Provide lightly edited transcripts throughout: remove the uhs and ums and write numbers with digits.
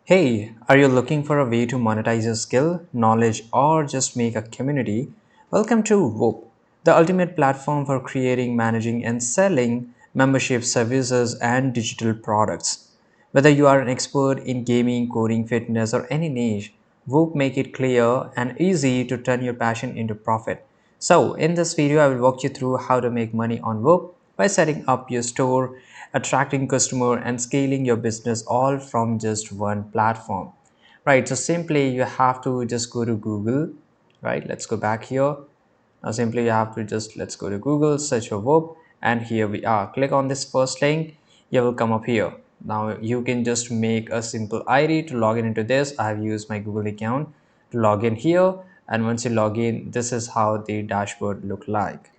Hey, are you looking for a way to monetize your skill, knowledge, or just make a community? Welcome to Whop, the ultimate platform for creating, managing, and selling membership services and digital products. Whether you are an expert in gaming, coding, fitness, or any niche, Whoop make it clear and easy to turn your passion into profit. So, in this video, I will walk you through how to make money on Whoop by setting up your store, attracting customer, and scaling your business all from just one platform. Right. So simply you have to just go to Google. Right. Let's go back here. Now simply you have to just let's go to Google, search for Whoop, and here we are. Click on this first link. You will come up here. Now you can just make a simple ID to log in into this. I have used my Google account to log in here, and once you log in, this is how the dashboard look like.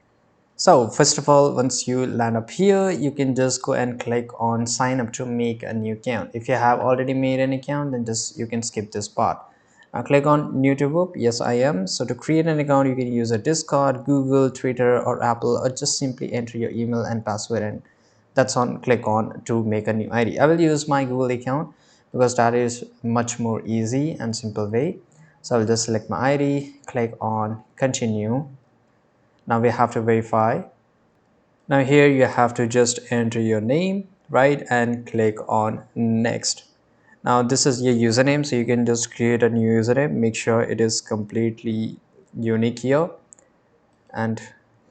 So first of all, once you land up here, you can just go and click on sign up to make a new account. If you have already made an account, then just you can skip this part. Now click on new to Whoop. Yes, I am. So to create an account, you can use a Discord, Google, Twitter, or Apple, or just simply enter your email and password, and that's on. Click on to make a new ID. I will use my Google account because that is much more easy and simple way. So I'll just select my ID, click on continue. Now we have to verify. Now here you have to just enter your name, right, and click on next. Now this is your username, so you can just create a new username. Make sure it is completely unique here and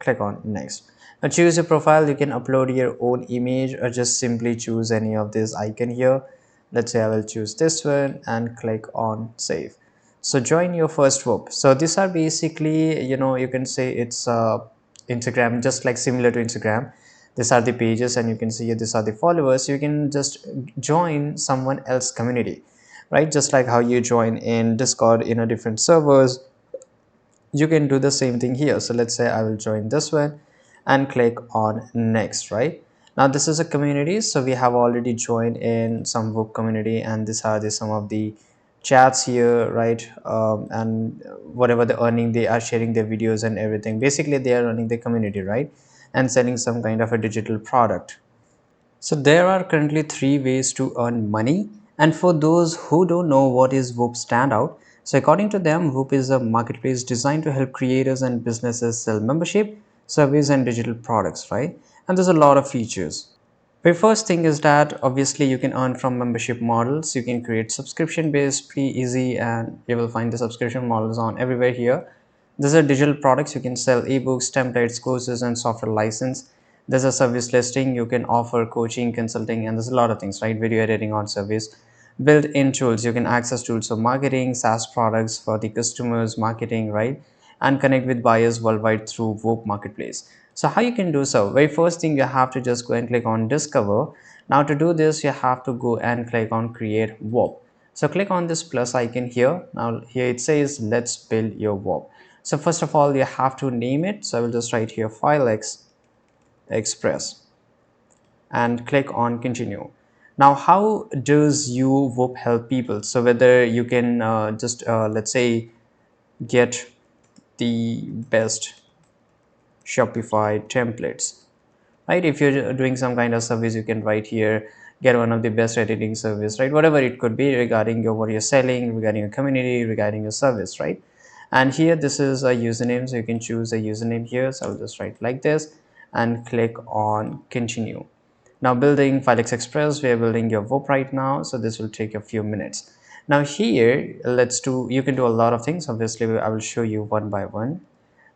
click on next. Now choose your profile. You can upload your own image or just simply choose any of this icon here. Let's say I will choose this one and click on save. So join your first Whoop. So these are basically, you can say it's Instagram, just like similar to Instagram. These are the pages, and you can see these are the followers. You can just join someone else community, right? Just like how you join in Discord in a different servers, you can do the same thing here. So let's say I will join this one and click on next. Right now this is a community, so we have already joined in some book community, and these are the some of the chats here, right? And whatever the earning, they are sharing their videos and everything. Basically they are running the community, right, and selling some kind of a digital product. So there are currently three ways to earn money. And for those who don't know what is Whoop stand out, so according to them, Whoop is a marketplace designed to help creators and businesses sell membership, service, and digital products, right? And there's a lot of features. The first thing is that obviously you can earn from membership models. You can create subscription based, pretty easy, and you will find the subscription models on everywhere here. These are digital products. You can sell ebooks, templates, courses, and software license. There's a service listing. You can offer coaching, consulting, and there's a lot of things, right? Video editing on service. Built-in tools. You can access tools for marketing, SaaS products for the customers, marketing, right? And connect with buyers worldwide through Whoop Marketplace. So how you can do so? Very first thing, you have to just go and click on discover. Now to do this, you have to go and click on create Whoop. So click on this plus icon here. Now here it says let's build your Whoop. So first of all, you have to name it. So I will just write here file express and click on continue. Now how does you Whoop help people? So whether you can just let's say get the best Shopify templates, right? If you're doing some kind of service, you can write here get one of the best editing service, right? Whatever it could be regarding your what you're selling, regarding your community, regarding your service, right? And here this is a username, so you can choose a username here. So I'll just write like this and click on continue. Now building Filex Express, we are building your Whoop right now, so this will take a few minutes. Now here you can do a lot of things. Obviously I will show you one by one.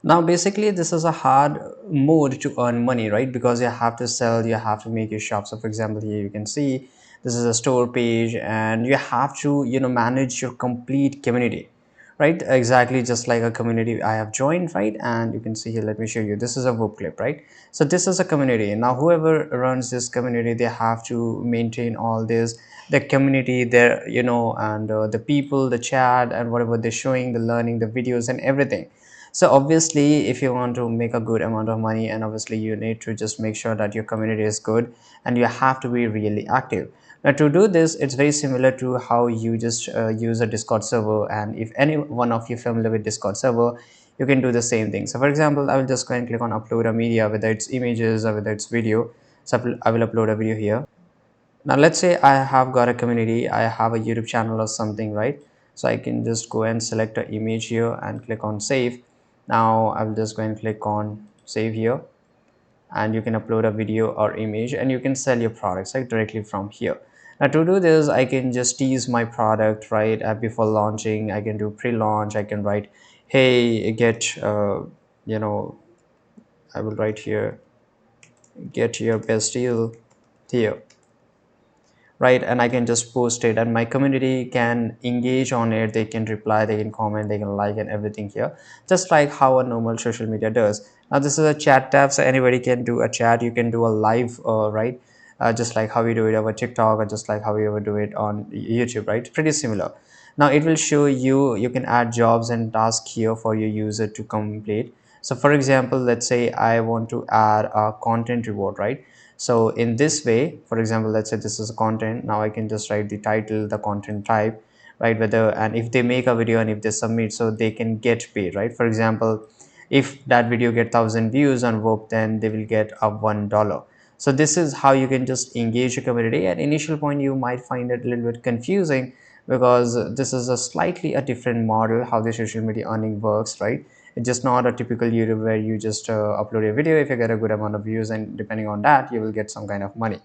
Now basically this is a hard mode to earn money, right? Because you have to sell, you have to make your shop. So for example, here you can see this is a store page, and you have to manage your complete community, right? Exactly, just like a community I have joined, right? And you can see here, let me show you, this is a Whoop clip, right? So this is a community. Now whoever runs this community, they have to maintain all this, the community there, and the people, the chat, and whatever they're showing, the learning, the videos, and everything. So obviously if you want to make a good amount of money, and obviously you need to just make sure that your community is good, and you have to be really active. Now to do this, it's very similar to how you just use a Discord server, and if any one of you familiar with Discord server, you can do the same thing. So for example, I will just go and click on upload a media, whether it's images or whether it's video. So I will upload a video here. Now let's say I have got a community, I have a YouTube channel or something, right? So I can just go and select an image here and click on save. Now I will just go and click on save here, and you can upload a video or image and you can sell your products like directly from here. Now to do this, I can just tease my product, right? Before launching, I can do pre-launch. I can write, hey, get you know I will write here, get your best deal here, right? And I can just post it and my community can engage on it. They can reply, they can comment, they can like and everything here, just like how a normal social media does. Now this is a chat tab, so anybody can do a chat. You can do a live, right? Just like how we do it over TikTok, or just like how we ever do it on YouTube, right? Pretty similar. Now it will show you, you can add jobs and tasks here for your user to complete. So for example, let's say I want to add a content reward, right? So in this way, for example, let's say this is content. Now I can just write the title, the content type, right? Whether, and if they make a video and if they submit, so they can get paid, right? For example, if that video get 1,000 views on Whop, then they will get a $1. So this is how you can just engage your community. At initial point, you might find it a little bit confusing because this is a slightly a different model how the social media earning works, right? It's just not a typical YouTube where you just upload a video. If you get a good amount of views, and depending on that, you will get some kind of money,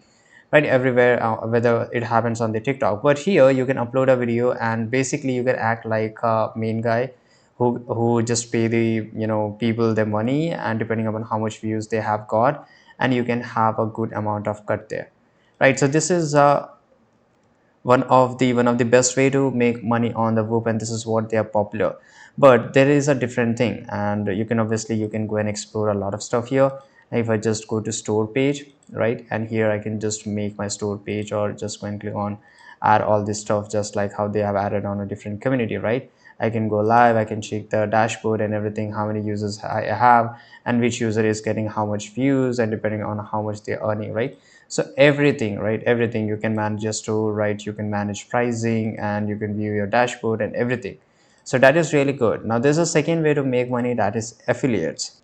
right? Everywhere, whether it happens on the TikTok. But here you can upload a video and basically you can act like a main guy who just pay the people their money, and depending upon how much views they have got, and you can have a good amount of cut there, right? So this is one of the best way to make money on the Whoop, and this is what they are popular. But there is a different thing, and you can obviously you can go and explore a lot of stuff here. If I just go to store page, right, and here I can just make my store page, or just go and click on add all this stuff, just like how they have added on a different community, right? I can go live, I can check the dashboard and everything, how many users I have, and which user is getting how much views, and depending on how much they're earning, right? So everything, right, everything you can manage your store, right? You can manage pricing and you can view your dashboard and everything. So that is really good. Now there's a second way to make money, that is affiliates.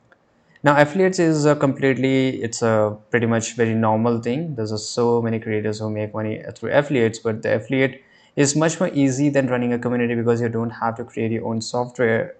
Now affiliates is a completely, it's a pretty much very normal thing. There's so many creators who make money through affiliates, but the affiliate is much more easy than running a community because you don't have to create your own software.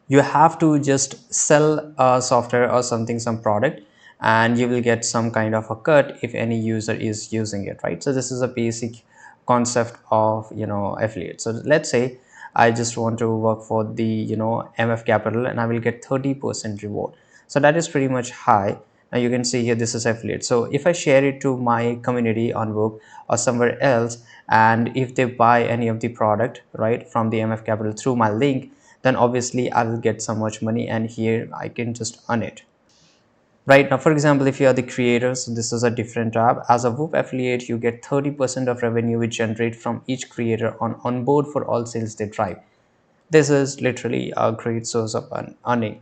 You have to just sell a software or something, some product, and you will get some kind of a cut if any user is using it, right? So this is a basic concept of affiliate. So let's say I just want to work for the MF Capital, and I will get 30% reward. So that is pretty much high. Now you can see here, this is affiliate. So if I share it to my community on Whoop or somewhere else, and if they buy any of the product, right, from the MF Capital through my link, then obviously I will get so much money, and here I can just earn it. Right now, for example, if you are the creators, this is a different tab. As a Whoop affiliate, you get 30% of revenue which generate from each creator on board for all sales they drive. This is literally a great source of earning.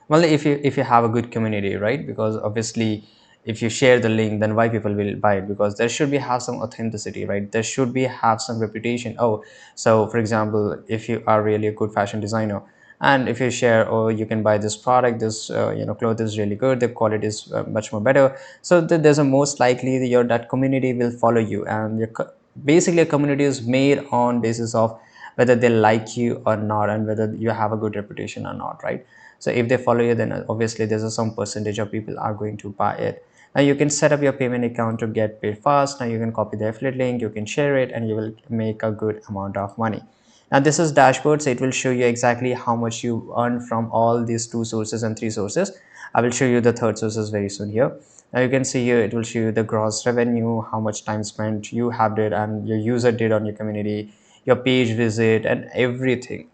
Well, if you have a good community, right? Because obviously if you share the link, then why people will buy it? Because there should be have some authenticity, right? There should be have some reputation. Oh, so for example, if you are really a good fashion designer, and if you share, oh, you can buy this product, this cloth is really good, the quality is much more better, so there's a most likely your that community will follow you. And basically a community is made on basis of whether they like you or not, and whether you have a good reputation or not, right? So if they follow you, then obviously there's some percentage of people are going to buy it. Now you can set up your payment account to get paid fast. Now you can copy the affiliate link, you can share it, and you will make a good amount of money. Now this is dashboard, so it will show you exactly how much you earn from all these two sources and three sources. I will show you the third sources very soon here. Now you can see here, it will show you the gross revenue, how much time spent you have did and your user did on your community, your page visit, and everything.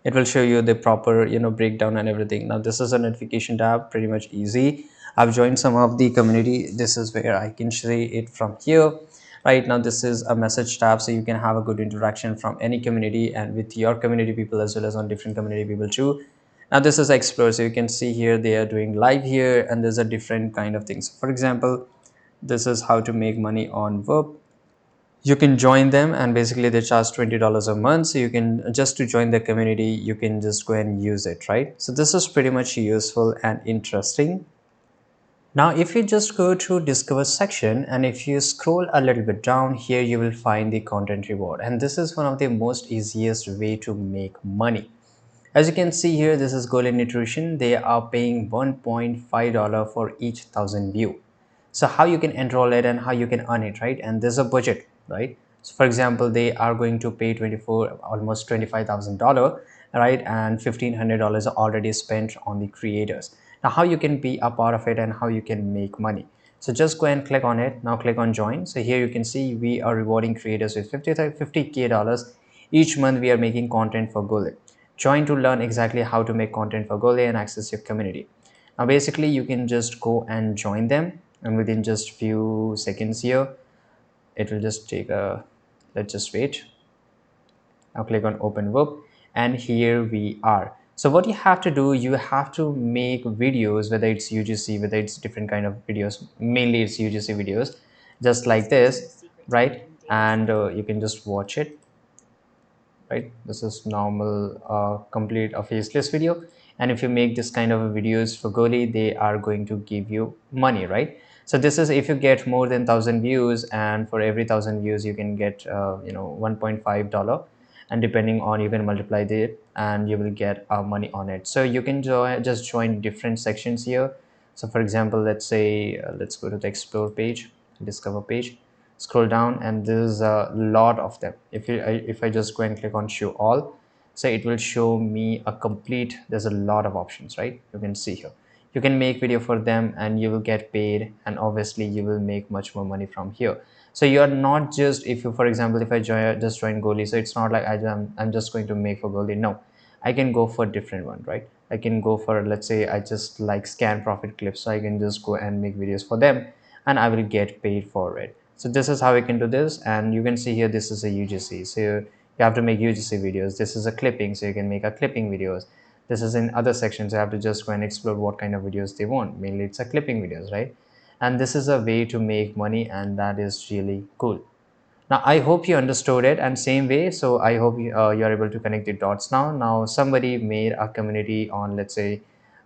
It will show you the proper breakdown and everything. Now this is a notification tab, pretty much easy. I've joined some of the community. This is where I can see it from here. Right now this is a message tab, so you can have a good interaction from any community and with your community people as well as on different community people too. Now this is explore, so you can see here they are doing live here, and there's a different kind of things. For example, this is how to make money on Verb. You can join them, and basically they charge $20 a month, so you can just to join the community, you can just go and use it, right? So this is pretty much useful and interesting. Now, if you just go to discover section and if you scroll a little bit down here, you will find the content reward. And this is one of the most easiest way to make money. As you can see here, this is Golden Nutrition. They are paying $1.5 for each 1,000 view. So how you can enroll it and how you can earn it, right? And there's a budget, right? So for example, they are going to pay 24, almost $25,000, right? And $1,500 already spent on the creators. Now how you can be a part of it and how you can make money. So just go and click on it. Now click on join. So here you can see we are rewarding creators with 50K dollars each month. We are making content for Gole. Join to learn exactly how to make content for Gole and access your community. Now basically you can just go and join them, and within just few seconds here it will just take a, let's just wait. Now click on open Whop, and here we are. So what you have to do, you have to make videos, whether it's UGC, whether it's different kind of videos, mainly it's UGC videos, just like this, right? And you can just watch it, right? This is normal, complete a faceless video. And if you make this kind of videos for Goli, they are going to give you money, right? So this is if you get more than 1,000 views, and for every 1,000 views you can get $1.5, and depending on, you can multiply it and you will get money on it. So you can just join different sections here. So for example, let's say let's go to the explore page, discover page, scroll down, and there's a lot of them. If I just go and click on show all, so it will show me a complete, there's a lot of options, right? You can see here you can make video for them and you will get paid, and obviously you will make much more money from here. So you are not just, if you, for example, if I just join Goli, so it's not like I'm just going to make for Goli. No, I can go for different one, right? I can go for, let's say I just like scan profit clips, so I can just go and make videos for them and I will get paid for it. So this is how we can do this. And you can see here, this is a UGC, so you have to make UGC videos. This is a clipping, so you can make a clipping videos. This is in other sections, you have to just go and explore what kind of videos they want. Mainly it's a clipping videos, right? And this is a way to make money, and that is really cool. Now I hope you understood it, and same way, so I hope you are able to connect the dots now. Now somebody made a community on, let's say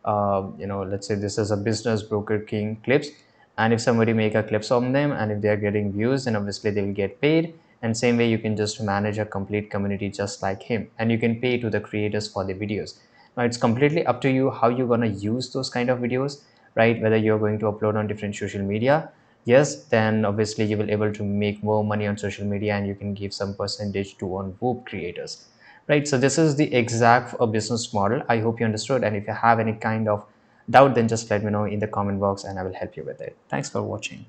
let's say this is a business broker king clips, and if somebody make a clips on them and if they are getting views, then obviously they will get paid. And same way you can just manage a complete community just like him, and you can pay to the creators for the videos. Now it's completely up to you how you're going to use those kind of videos, right? Whether you're going to upload on different social media, yes, then obviously you will able to make more money on social media, and you can give some percentage to on Whoop creators, right? So this is the exact business model. I hope you understood, and if you have any kind of doubt, then just let me know in the comment box and I will help you with it. Thanks for watching.